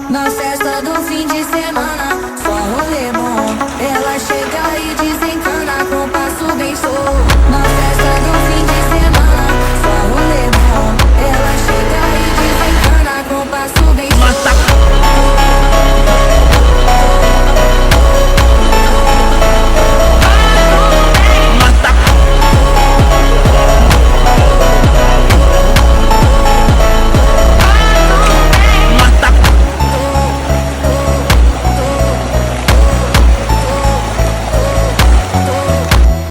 Na festa do fim de semana, só rolê bom. Ela chega e desencana com passo bem show. Na festa do